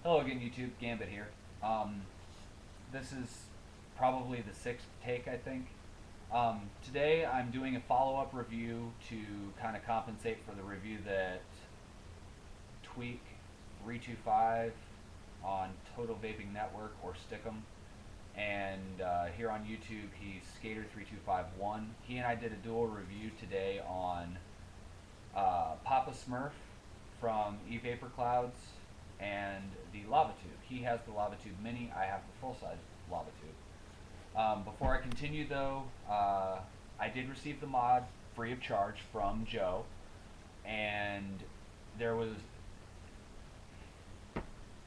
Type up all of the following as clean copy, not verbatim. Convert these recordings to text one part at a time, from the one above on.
Hello again, YouTube. Gambit here. This is probably the sixth take, I think. Today I'm doing a follow-up review to kind of compensate for the review that Tweak 325 on Total Vaping Network, or Stickum, and here on YouTube he's Skater3251. He and I did a dual review today on Papa Smurf from eVapor Clouds and the LavaTube. He has the LavaTube Mini. I have the full-size LavaTube. Before I continue, though, I did receive the mod free of charge from Joe, and there was...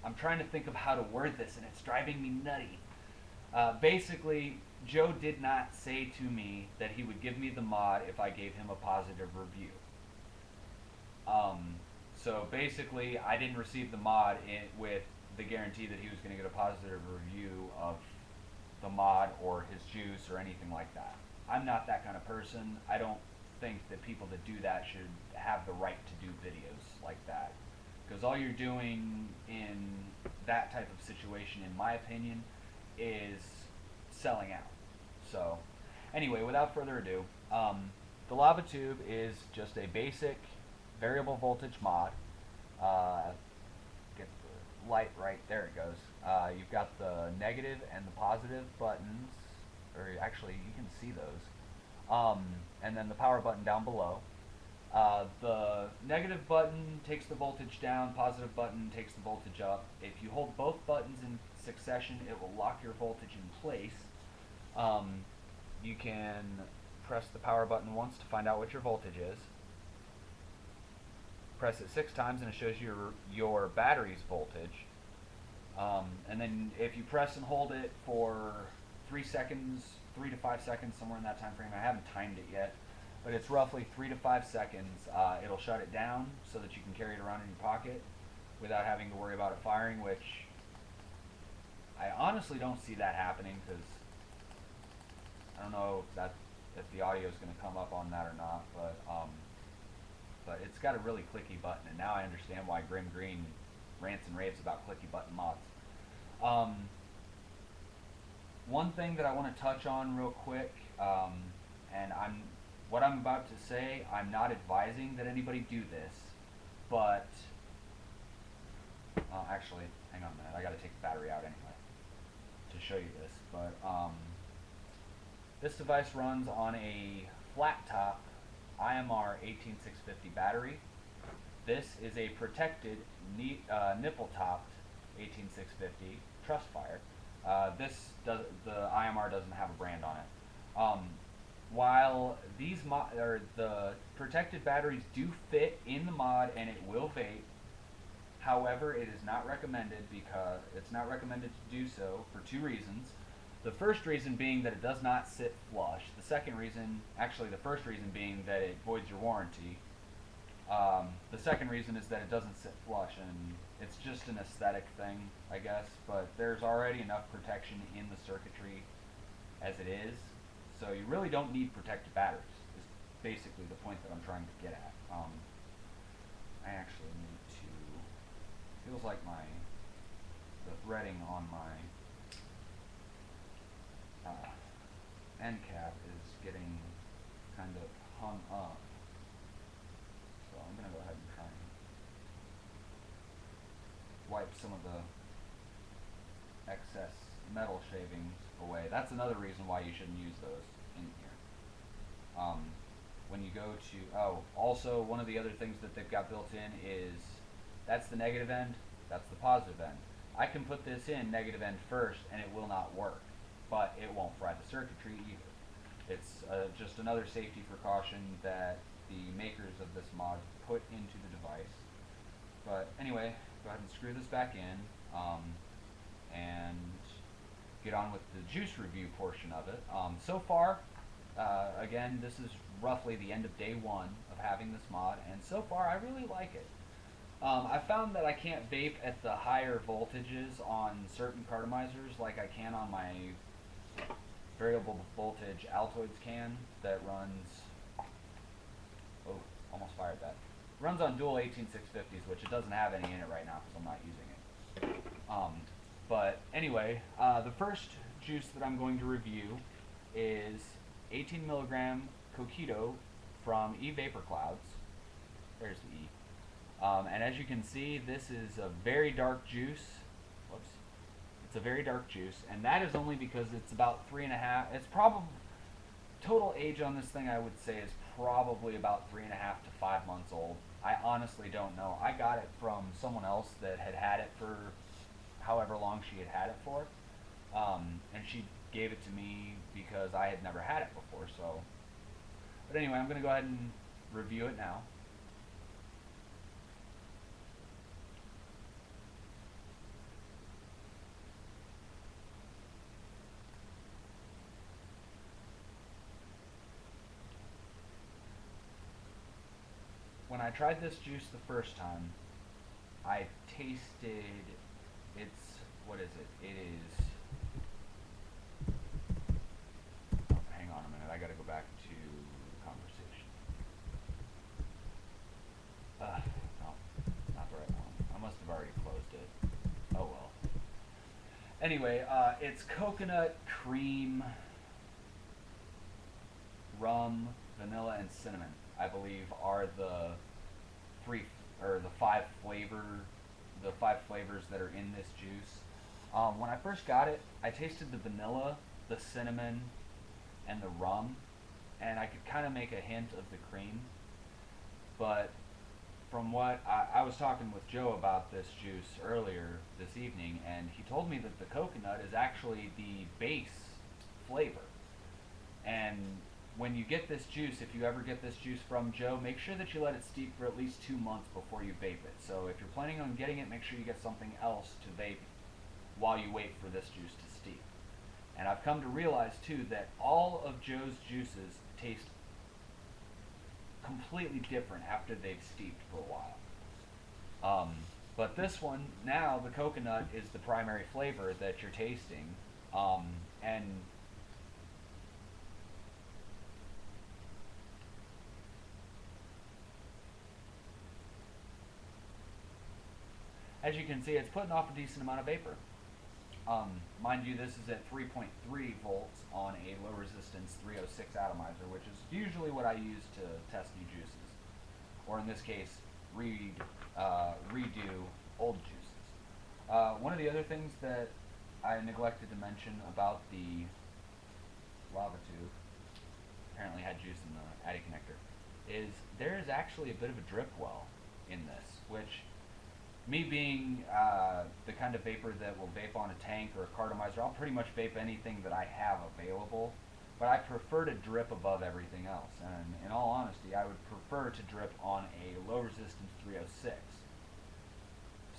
I'm trying to think of how to word this, and it's driving me nutty. Basically, Joe did not say to me that he would give me the mod if I gave him a positive review. So basically, I didn't receive the mod with the guarantee that he was going to get a positive review of the mod or his juice or anything like that. I'm not that kind of person. I don't think that people that do that should have the right to do videos like that. Because all you're doing in that type of situation, in my opinion, is selling out. So, anyway, without further ado, the LavaTube is just a basic variable voltage mod. Get the light right, there it goes. You've got the negative and the positive buttons, or actually you can see those, and then the power button down below. The negative button takes the voltage down, positive button takes the voltage up. If you hold both buttons in succession, it will lock your voltage in place. You can press the power button once to find out what your voltage is. Press it 6 times and it shows your battery's voltage. And then if you press and hold it for 3 seconds, 3 to 5 seconds, somewhere in that time frame, I haven't timed it yet, but it's roughly 3 to 5 seconds, it'll shut it down so that you can carry it around in your pocket without having to worry about it firing, which I honestly don't see that happening, because I don't know if the audio is going to come up on that or not, but it's got a really clicky button, and now I understand why Grim Green rants and raves about clicky button mods. One thing that I want to touch on real quick, and what I'm about to say, I'm not advising that anybody do this, but actually, hang on a minute, I got to take the battery out anyway to show you this. But this device runs on a flat top IMR 18650 battery. This is a protected nipple-topped 18650 truss fire. The IMR doesn't have a brand on it. While the protected batteries do fit in the mod and it will vape, however, it is not recommended, because it's not recommended to do so for 2 reasons. The first reason being that it does not sit flush. The second reason, actually the first reason being that it voids your warranty. The second reason is that it doesn't sit flush, and it's just an aesthetic thing, I guess, but there's already enough protection in the circuitry as it is, so you really don't need protected batteries, is basically the point that I'm trying to get at. I actually need to, feels like the threading on my end cap is getting kind of hung up, so I'm going to go ahead and try and wipe some of the excess metal shavings away. That's another reason why you shouldn't use those in here. When you go to, also one of the other things that they've got built in is, that's the negative end, that's the positive end. I can put this in negative end first and it will not work, but it won't fry the circuitry either. It's just another safety precaution that the makers of this mod put into the device. But anyway, go ahead and screw this back in, and get on with the juice review portion of it. So far, again, this is roughly the end of day 1 of having this mod, and so far I really like it. I found that I can't vape at the higher voltages on certain cartomizers like I can on my variable voltage Altoids can that runs, almost fired that, runs on dual 18650s, which it doesn't have any in it right now because I'm not using it. Anyway, the first juice that I'm going to review is 18 milligram coquito from E-Vapor Clouds. There's the E. And as you can see, this is a very dark juice. Whoops. It's a very dark juice, and that is only because it's about 3.5. It's probably total age on this thing, I would say, is probably about 3.5 to 5 months old. I honestly don't know. I got it from someone else that had it for however long she had it for, and she gave it to me because I had never had it before. So, but anyway, I'm going to go ahead and review it now. When I tried this juice the first time, I tasted what is it? It is, oh, hang on a minute, I gotta go back to conversation. No, not the right one. I must have already closed it. Oh well. Anyway, it's coconut, cream, rum, vanilla, and cinnamon, I believe, are the five flavors that are in this juice. When I first got it, I tasted the vanilla, the cinnamon, and the rum, and I could kind of make a hint of the cream. But from what I was talking with Joe about this juice earlier this evening, and he told me that the coconut is actually the base flavor. And when you get this juice, if you ever get this juice from Joe, make sure that you let it steep for at least 2 months before you vape it. So if you're planning on getting it, make sure you get something else to vape while you wait for this juice to steep. And I've come to realize too that all of Joe's juices taste completely different after they've steeped for a while. But this one, now the coconut is the primary flavor that you're tasting. And as you can see, it's putting off a decent amount of vapor. Mind you, this is at 3.3 volts on a low resistance 306 atomizer, which is usually what I use to test new juices, or in this case, redo old juices. One of the other things that I neglected to mention about the LavaTube, apparently had juice in the Addy connector, is there is actually a bit of a drip well in this, which, me being the kind of vapor that will vape on a tank or a cartomizer, I'll pretty much vape anything that I have available, but I prefer to drip above everything else. And in all honesty, I would prefer to drip on a low resistance 306.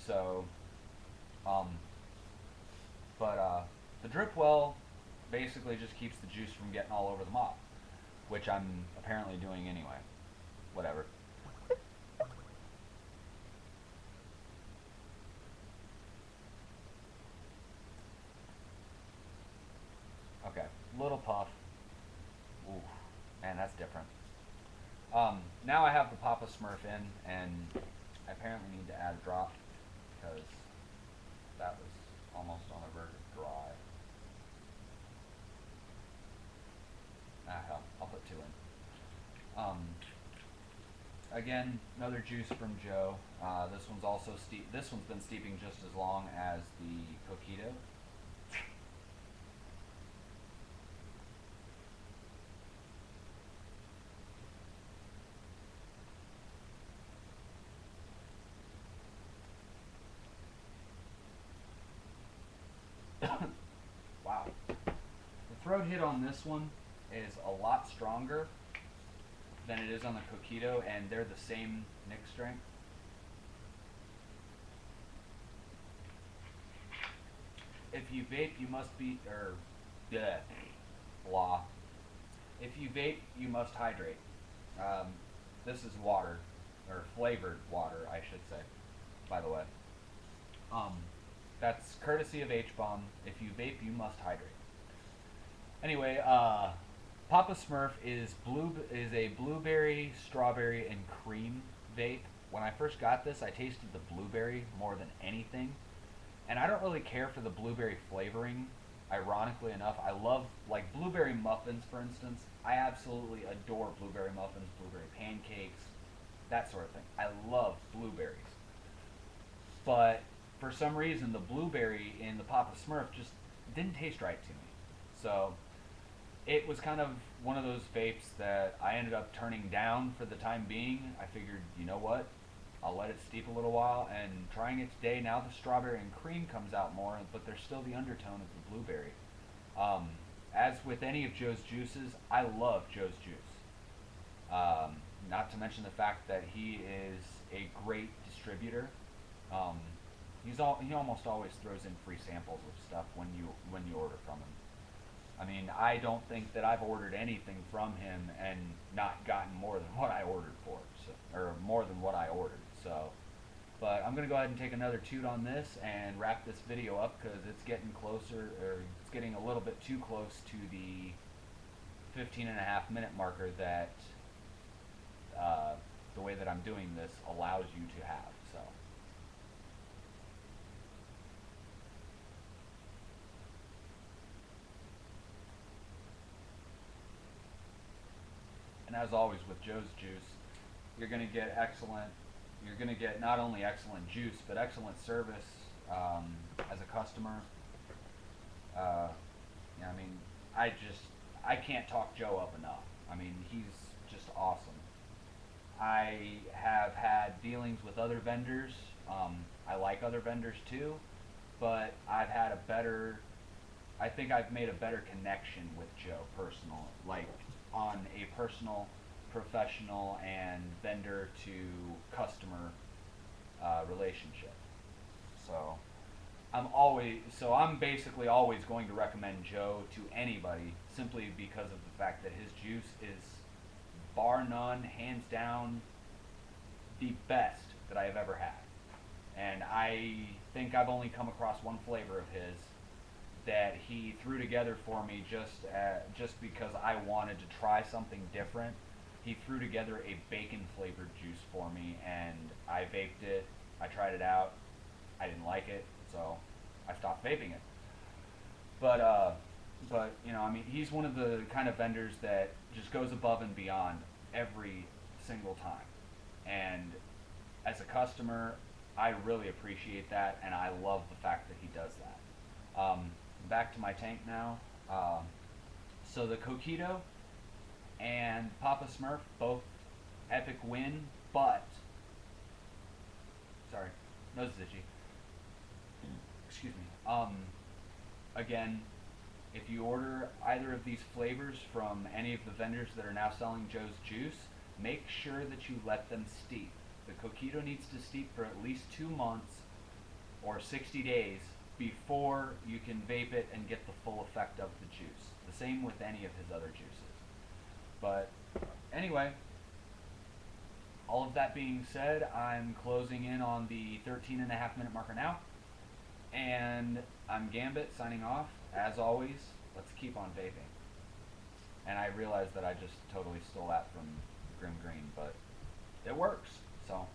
So, the drip well basically just keeps the juice from getting all over the mop, which I'm apparently doing anyway. Whatever. Okay, little puff. Ooh, man, that's different. Now I have the Papa Smurf in, and I apparently need to add a drop because that was almost on the verge of dry. Ah, hell, I'll put 2 in. Again, another juice from Joe. This one's also This one's been steeping just as long as the coquito. Wow. The throat hit on this one is a lot stronger than it is on the coquito, and they're the same nick strength. If you vape, you must be, blah. If you vape, you must hydrate. This is water, or flavored water, I should say, by the way. That's courtesy of H-Bomb. If you vape, you must hydrate. Anyway, Papa Smurf is a blueberry, strawberry, and cream vape. When I first got this, I tasted the blueberry more than anything. And I don't really care for the blueberry flavoring. Ironically enough, I love like blueberry muffins, for instance. I absolutely adore blueberry muffins, blueberry pancakes, that sort of thing. I love blueberries, but for some reason, the blueberry in the Papa Smurf just didn't taste right to me. So it was kind of one of those vapes that I ended up turning down for the time being. I figured, you know what? I'll let it steep a little while, and trying it today, now the strawberry and cream comes out more, but there's still the undertone of the blueberry. Um, as with any of Joe's juices, I love Joe's juice. Um, Not to mention the fact that he is a great distributor. Um, he almost always throws in free samples of stuff when you order from him. I mean, I don't think that I've ordered anything from him and not gotten more than what I ordered for, so, or more than what I ordered. So, but I'm gonna go ahead and take another toot on this and wrap this video up because it's getting closer, or it's getting a little bit too close to the 15.5 minute marker that the way that I'm doing this allows you to have. So. And as always with Joe's Juice, you're going to get you're going to get not only excellent juice, but excellent service as a customer. Yeah, I mean, I can't talk Joe up enough. I mean, he's just awesome. I have had dealings with other vendors. I like other vendors too, but I think I've made a better connection with Joe personal, like on a personal, professional, and vendor to customer relationship. So I'm basically always going to recommend Joe to anybody simply because of the fact that his juice is bar none, hands down, the best that I have ever had. And I think I've only come across one flavor of his that he threw together for me just because I wanted to try something different. He threw together a bacon flavored juice for me, and I vaped it. I tried it out. I didn't like it, so I stopped vaping it. But you know, I mean, he's one of the kind of vendors that just goes above and beyond every single time. And as a customer, I really appreciate that, and I love the fact that he does that. Back to my tank now. So the coquito and Papa Smurf, both epic win, but sorry, nose is itchy. Excuse me. Again, if you order either of these flavors from any of the vendors that are now selling Joe's Juice, make sure that you let them steep. The coquito needs to steep for at least 2 months or 60 days before you can vape it and get the full effect of the juice. The same with any of his other juices. But anyway, all of that being said, I'm closing in on the 13.5 minute marker now. And I'm Gambit signing off. As always, let's keep on vaping. And I realize that I just totally stole that from Grim Green, but it works. So